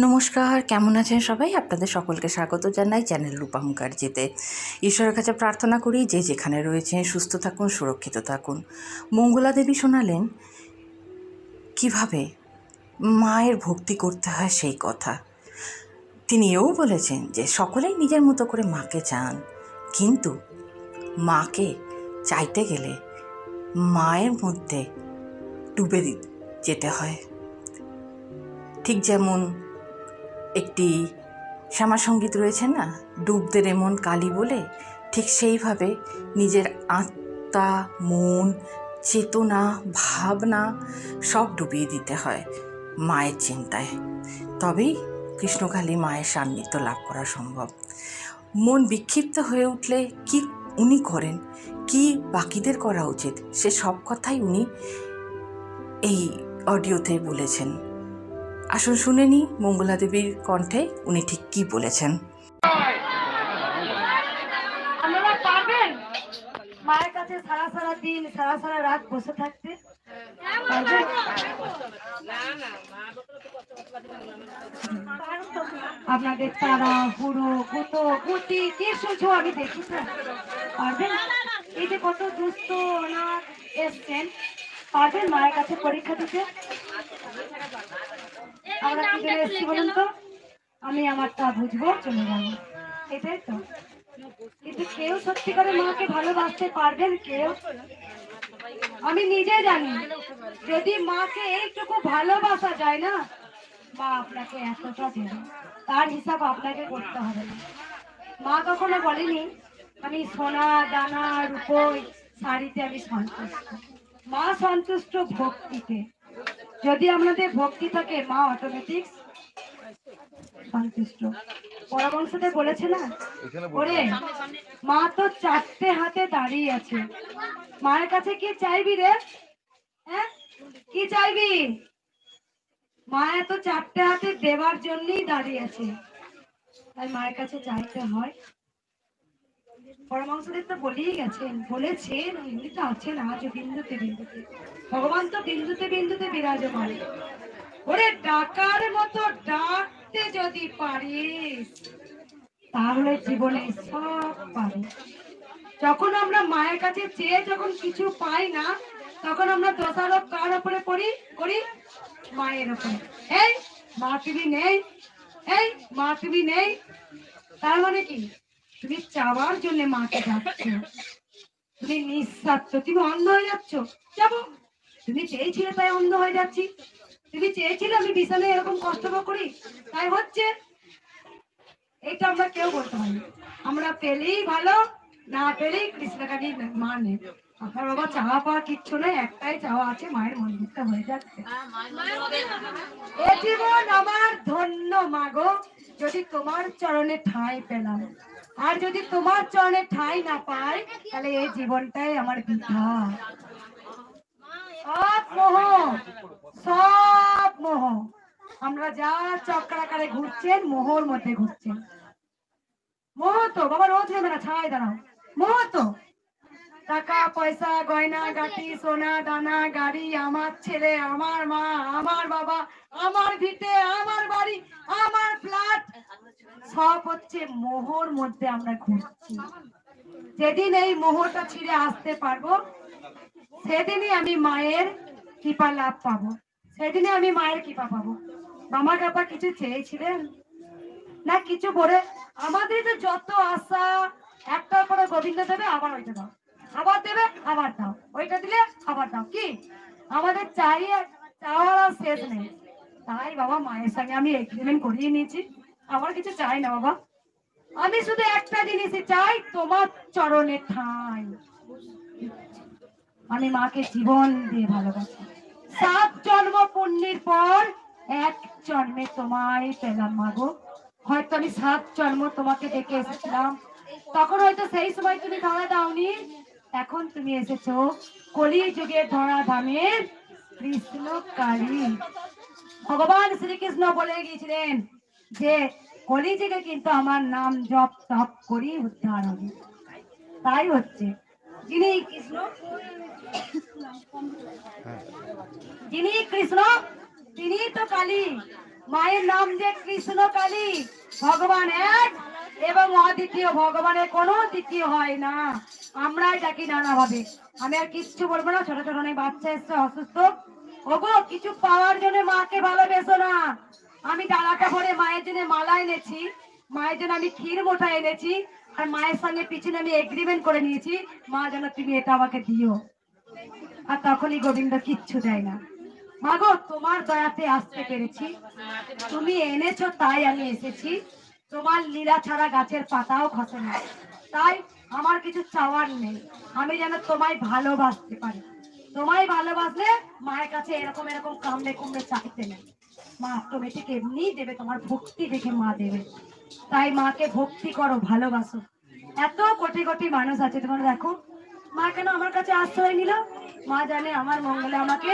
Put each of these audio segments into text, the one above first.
নমস্কার, কেমন আছেন সবাই? আপনাদের সকলকে স্বাগত জানাই চ্যানেল রূপা মুখার্জিতে। ঈশ্বরের কাছে প্রার্থনা করি যে যেখানে রয়েছেন সুস্থ থাকুন, সুরক্ষিত থাকুন। মঙ্গলা দেবী শোনালেন কিভাবে মায়ের ভক্তি করতে হয় সেই কথা। তিনি এও বলেছেন যে সকলেই নিজের মতো করে মাকে চান, কিন্তু মাকে চাইতে গেলে মায়ের মধ্যে ডুবে যেতে হয়। ঠিক যেমন একটি শ্যামাসঙ্গীত রয়েছে না, ডুবতে রে মন কালী বলে, ঠিক সেইভাবে নিজের আত্মা, মন, চেতনা, ভাবনা সব ডুবিয়ে দিতে হয় মায়ের চিন্তায়। তবেই কৃষ্ণকালী মায়ের সান্নিধ্য লাভ করা সম্ভব। মন বিক্ষিপ্ত হয়ে উঠলে কি উনি করেন, কি বাকিদের করা উচিত, সে সব কথাই উনি এই অডিওতে বলেছেন। আসুন শুনে নি মঙ্গলা দেবীর কণ্ঠে উনি ঠিক কি বলেছেন। আপনারা পারবেন মায়ের কাছে সারা সারা দিন সারা সারা রাত বসে থাকতে? আপনাদের তারা বুড়ো গুতো গুটি কি শুনছো আমি দেখি তো, পারবেন? এই যে কত দুস্থ অনাথ এসছেন, পারবেন মায়ের কাছে পরীক্ষা দিতে? আমরা কি করে এসছি বলুন তো? আমি আমারটা বুঝবো, চলে যাবো, এটাই তো। কিন্তু কেউ সত্যিকারে মাকে ভালোবাসতে পারবেন? কেউ? আমি নিজে জানি, যদি মাকে এইটুকু ভালোবাসা যায় না, মা আপনাকে এতটা দেবে, তার হিসাব আপনাকে করতে হবে না। মা কখনো বলেনি আমি সোনা দানা রূপোই শাড়িতে আমি সন্তুষ্ট। মা সন্তুষ্ট ভক্তিতে। যদি আপনাদের ভক্তি থাকে, মা অটোমেটিক সন্তুষ্ট। পরবংশতে বলেছে না, ওরে মা তো চারটে হাতে দাঁড়িয়ে আছে, মায়ের কাছে কি চাইবি রে? হ্যাঁ, কি চাইবি? মা এত চারটে হাতে দেওয়ার জন্যই দাঁড়িয়ে আছে, তাই মায়ের কাছে চাইতে হয়। পরমাংশদেব তো বলেই গেছেন, বলেছেন, এমনি তো আছেন আজও বিন্দুতে বিন্দুতে। ভগবান তো বিন্দুতে বিন্দুতে বিরাজমান। ওরে ডাকার মতো ডাকতে যদি পারিস, তাহলে জীবনে সব পারি। যখন আমরা মায়ের কাছে চেয়ে যখন কিছু পাই না, তখন আমরা দোষারোপ কার উপরে করি? মায়ের উপরে। এই মা তুমি নেই, এই মা তুমি নেই। তার মানে কি? তুমি চাওয়ার জন্য মাকে ডাকছ, তুমি নিঃস্বার্থ, তুমি অন্ধ হয়ে যাচ্ছ। যাবো, তুমি চেয়েছিলে তাই অন্ধ হয়ে যাচ্ছি। তুমি চেয়েছিলে আমি বিছানায় এরকম কষ্ট করি, তাই হচ্ছে। এটা আমরা কেউ বলতে পারি না। আমরা পেলেই ভালো, না পেলেই কৃষ্ণকালী মানে। আপনার বাবা চাওয়া পাওয়া কিচ্ছু নেই, একটাই চাওয়া আছে, মায়ের মন্দিরটা হয়ে যাচ্ছে। এ জীবন আমার ধন্য মাগো, যদি তোমার চরণে ঠাঁই পেলাম। আর যদি তোমার চরণে ঠাঁই না পাই, তাহলে এই জীবনটাই আমার বৃথা। সব মোহ, সব মোহ। আমরা যা চক্রাকারে ঘুরছেন, মোহর মধ্যে ঘুরছেন। মোহ তো বাবা, রোজ নেবে না, ছাড়াই দাঁড়াও। মোহ তো টাকা পয়সা গয়না গাটি সোনা দানা গাড়ি, আমার ছেলে, আমার মা, আমার বাবা, আমার ভিটে, আমার বাড়ি, আমার ফ্ল্যাট, সব হচ্ছে মোহর মধ্যে আমরা ঘুরছি। যেদিন এই মোহটা ছিঁড়ে আসতে পারবো, সেদিনই আমি মায়ের কৃপা লাভ পাবো, সেদিনে আমি মায়ের কৃপা পাবো। মামা কাপা কিছু চেয়েছিলেন না? কিছু বলে আমাদের তো যত আশা, একটার পরে গোবিন্দ দেবে, আবার ওইটা দাও, আবার দেবে, আবার দাও, ওইটা দিলে আবার দাও। কি আমাদের চাওয়ার শেষ নেই। তাই বাবা মায়ের সঙ্গে আমি এগ্রিমেন্ট করিয়ে নিয়েছি, আমার কিছু চাই না বাবা। আমি শুধু একটা জিনিসই চাই, তোমার চরণে ঠাঁই। আমি মাকে জীবন দিয়ে ভালোবাসি। 7 জন্ম পুণ্যের পর এক জন্মে তোমায় পেলাম মাগো। হয়তো আমি 7 জন্ম তোমাকে দেখে এসেছিলাম, তখন হয়তো সেই সময় তুমি ধরা দাওনি। এখন তুমি এসেছো কলি যুগের ধরা ধামের কৃষ্ণ কালী। ভগবান শ্রীকৃষ্ণ বলে গিয়েছিলেন যে কলি যুগে কিন্তু আমার নাম জপ তপ করি উদ্ধার হবে। তাই হচ্ছে, যিনি কৃষ্ণ, যিনি কৃষ্ণ তিনি তো কালী। মায়ের নাম যে কৃষ্ণ কালী, ভগবান এক এবং অদ্বিতীয়, ভগবানের কোনো দ্বিতীয় হয় না, আমরাই ডাকি নানাভাবে। আমি আর কিচ্ছু বলবো না, ছোট ছোট অনেক বাচ্চা এসছে অসুস্থ। ওগো কিছু পাওয়ার জন্য মাকে ভালোবেসো না। আমি ডালাটা ভরে মায়ের জন্য মালা এনেছি, মায়ের জন্য আমি ক্ষীর মোটা এনেছি, আর মায়ের সঙ্গে পিছনে আমি এগ্রিমেন্ট করে নিয়েছি, মা যেন তুমি এটা আমাকে দিও। আর তখনই গোবিন্দ কিচ্ছু দেয় না। মাগো তোমার দয়াতে আসতে পেরেছি, তুমি এনেছো তাই আমি এসেছি। তোমার লীলা ছাড়া গাছের পাতাও খসে না, তাই আমার কিছু চাওয়ার নেই। আমি যেন তোমায় ভালোবাসতে পারি। তোমায় ভালোবাসলে মায়ের কাছে এরকম এরকম কামড়ে কুমড়ে চাইতে নেই, মা অটোমেটিক এমনি দেবে, তোমার ভক্তি দেখে মা দেবে। তাই মাকে ভক্তি করো, ভালোবাসো। এত কোটি কোটি মানুষ আছে, তোমরা দেখো মা কেন আমার কাছে আশ্রয় নিল? মা জানে আমার মঙ্গলে আমাকে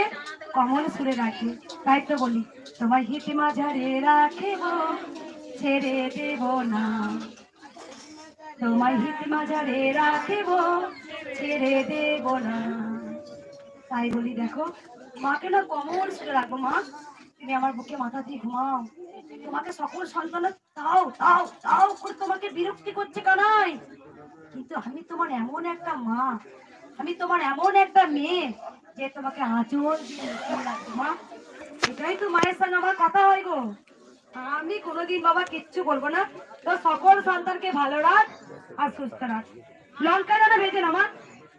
কমল সুরে রাখে। তাই তো বলি, তোমার হিত মাঝারে রাখিব, ছেড়ে দেব না। তোমার হিত মাঝারে রাখিব, ছেড়ে দেব না। তাই বলি দেখো, মাকে না কমল সুরে রাখবো। মা তুমি আমার বুকে মাথা দিয়ে ঘুমাও, তোমাকে সকল সন্তান তাও তাও তাও করে তোমাকে বিরক্তি করছে কানাই, কিন্তু আমি তোমার এমন একটা মা, আমি তোমার এমন একটা মেয়ে যে তোমাকে আঁচল দিয়ে রাখবো। মা এটাই তো মায়ের সঙ্গে আমার কথা হয় গো। আমি কোনোদিন বাবা কিচ্ছু বলবো না, তো সকল সন্তানকে ভালো রাখ আর সুস্থ রাখ। লঙ্কা যেন ভেজে না, মা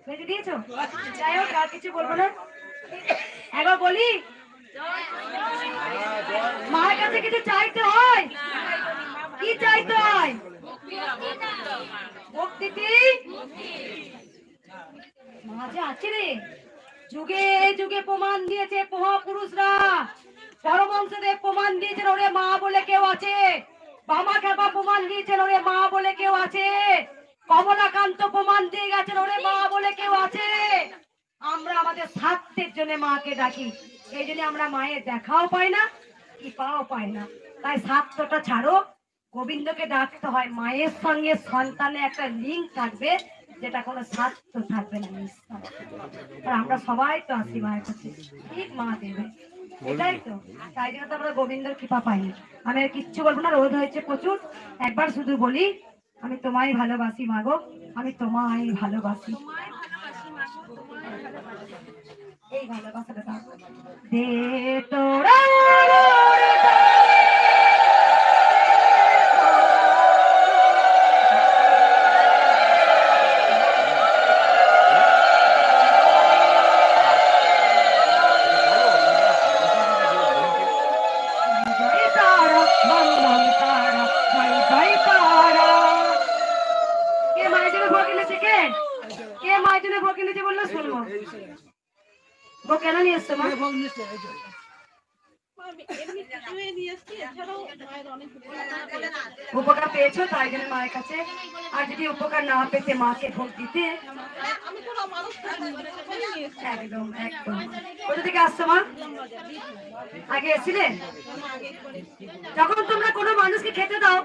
ভেজে দিয়েছো? যাই হোক আর কিছু বলবো না, একবার বলি মায়ের কাছে কিছু চাইতে হয়। কি চাইতে হয়? ভক্তিতে মা যে আছে রে, যুগে যুগে প্রমাণ দিয়েছে মহাপুরুষরা, পরমহংসদেব প্রমাণ দিয়েছেন ওরে মা বলে কেউ আছে, বামা খেপা প্রমাণ দিয়েছেন ওরে মা বলে কেউ আছে, কমলাকান্ত প্রমাণ দিয়ে গেছেন ওরে মা বলে কেউ আছে। আমরা আমাদের স্বার্থের জন্য মাকে ডাকি, এই জন্য আমরা মায়ের দেখাও পাই না, কি পাও পাই না। তাই স্বার্থটা ছাড়ো, গোবিন্দকে ডাকতে হয়। মায়ের সঙ্গে সন্তানের একটা লিঙ্ক থাকবে, যেটা কোনো স্বার্থ থাকবে না। আর আমরা সবাই তো আসি মায়ের কাছে, ঠিক মা দেবে, এটাই তো। তাই জন্য তো আমরা গোবিন্দর কৃপা পাইনি। আমি আর কিচ্ছু বলবো না, রোদ হয়েছে প্রচুর। একবার শুধু বলি, আমি তোমায় ভালোবাসি মাগো, আমি তোমায় ভালোবাসি। এই ভালোবাসাটা দাও। দে তোরা কেন নিয়ে এসছো? উপকার পেয়েছো তাই জন্য মায়ের কাছে, আর যদি উপকার না পেতে মাকে ভোগ দিতে। একদম একদম। কোথা থেকে আসছো মা? আগে এসেছিলে? যখন তোমরা কোনো মানুষকে খেতে দাও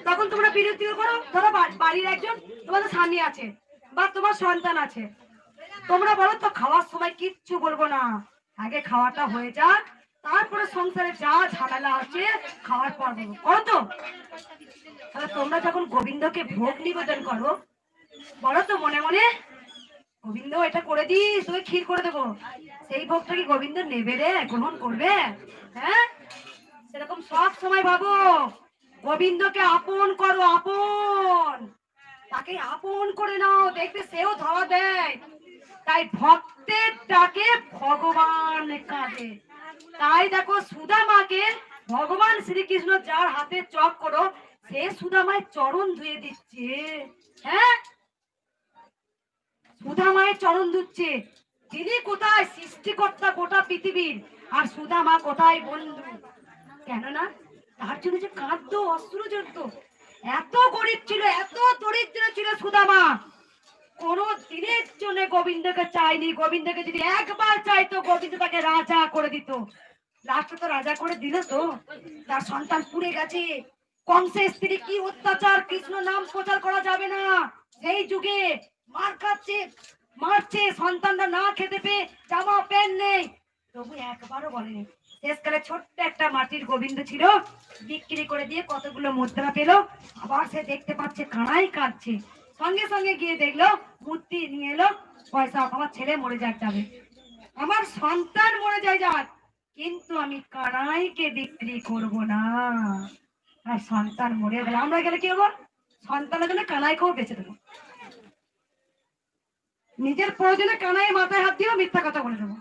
তখন তোমরা বিরক্তি করো। ধরো বাড়ির একজন তোমাদের স্বামী আছে বা তোমার সন্তান আছে, তোমরা বলো তো খাওয়ার সময় কিচ্ছু বলবো না, আগে খাওয়াটা হয়ে যাক, তারপরে সংসারে যা ঝামেলা আছে খাওয়ার পর বলবো, করো তো? তাহলে তোমরা যখন গোবিন্দকে ভোগ নিবেদন করো, বলো তো মনে মনে, গোবিন্দ এটা করে দিস, তোকে ক্ষীর করে দেবো, সেই ভোগটা কি গোবিন্দ নেবে রে, গ্রহণ করবে? হ্যাঁ, সেরকম সব সময় ভাবো, গোবিন্দকে আপন করো, আপন, তাকে আপন করে নাও, দেখবে সেও ধরা দেয়। তাই ভক্তের ডাকে ভগবান কাঁদে। তাই দেখো সুদামাকে ভগবান শ্রীকৃষ্ণ যার হাতে চক করো, সে সুদামায় চরণ ধুয়ে দিচ্ছে। হ্যাঁ, সুদামায় চরণ ধুচ্ছে। তিনি কোথায় সৃষ্টিকর্তা গোটা পৃথিবীর, আর সুদামা কোথায় বন্ধু। কেননা তার জন্য যে কাঁদত, অস্ত্র জড়ত, এত গরিব ছিল, এত দরিদ্র ছিল সুদামা, কোন দিনের জন্য গোবিন্দকে চাইনি। গোবিন্দকে যদি একবার চাইতো, গোবিন্দ তাকে রাজা করে দিত। লাস্টে তো রাজা করে দিল তো, তার সন্তান পুড়ে গেছে। কংসের স্ত্রী কি অত্যাচার, কৃষ্ণ নাম প্রচার করা যাবে না, সেই যুগে মার খাচ্ছে, মারছে, সন্তানরা না খেতে পেয়ে জামা প্যান্ট নেই, তবু একবারও বলেনি শেষকালে ছোট্ট একটা মাটির গোবিন্দ ছিল, বিক্রি করে দিয়ে কতগুলো মুদ্রা পেল। আবার সে দেখতে পাচ্ছে কানাই কাঁদছে, সঙ্গে সঙ্গে গিয়ে দেখলো মূর্তি নিয়ে এলো, পয়সা আমার ছেলে মরে যাক যাবে, আমার সন্তান মরে যায় যাক, কিন্তু আমি কানাইকে বিক্রি করব না। আর সন্তান মরে গেলে আমরা গেলে কি হবো? সন্তানের জন্য কানাইকেও বেঁচে দেবো, নিজের প্রয়োজনে কানাই মাথায় হাত দিয়েও মিথ্যা কথা বলে দেবো,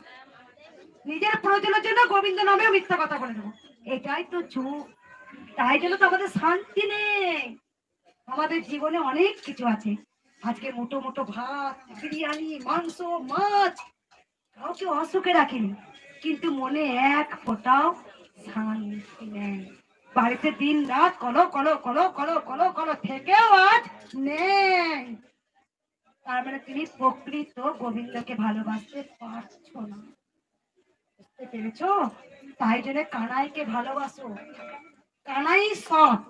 নিজের প্রয়োজনের জন্য গোবিন্দ নামেও মিথ্যা কথা বলে দেবো। এটাই তো যুগ। তাই জন্য তো আমাদের শান্তি নেই। আমাদের জীবনে অনেক কিছু আছে, আজকে মোটো মোটো ভাত, বিরিয়ানি, মাংস, মাছ, কাউকে অসুখে রাখিনি, কিন্তু মনে এক ফোঁটাও শান্তি নেই। বাড়িতে দিন রাত কলো কলো কলো কলো কলো কলো থেকেও আজ নেই। তার মানে তুমি প্রকৃত গোবিন্দকে ভালোবাসতে পারছো না, বুঝতে পেরেছো? তাই জন্য কানাইকে ভালোবাসো। কানাই সৎ,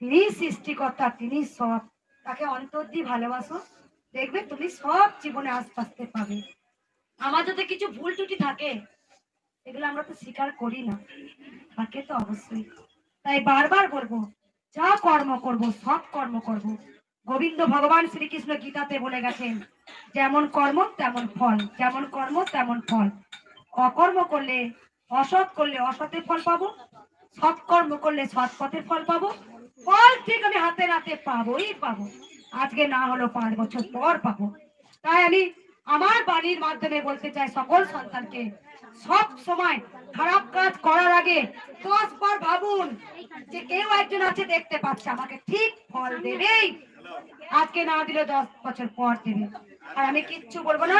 তিনি সৃষ্টিকর্তা, তিনি সৎ, তাকে অন্তর দিয়ে ভালোবাসো, দেখবে তুমি সব জীবনে আস্তে আস্তে পাবে। আমার যদি কিছু ভুল ত্রুটি থাকে, এগুলো আমরা তো স্বীকার করি না, থাকে তো অবশ্যই। তাই বারবার বলবো, যা কর্ম করব সৎ কর্ম করব। গোবিন্দ ভগবান শ্রীকৃষ্ণ গীতাতে বলে গেছেন, যেমন কর্ম তেমন ফল, যেমন কর্ম তেমন ফল। অকর্ম করলে, অসৎ করলে অসতের ফল পাবো, সৎ কর্ম করলে সৎ পথের ফল পাবো। ফল ঠিক আমি হাতে নাতে পাবোই পাবো, আজকে না হলো 5 বছর পর পাবো। তাই আমি আমার বাণীর মাধ্যমে বলতে চাই সকল সন্তানকে, সব সময় খারাপ কাজ করার আগে 10 বার ভাবুন যে কেউ একজন আছে দেখতে পাচ্ছে, আমাকে ঠিক ফল দেবেই, আজকে না দিলে 10 বছর পর দেবে। আর আমি কিচ্ছু বলবো না।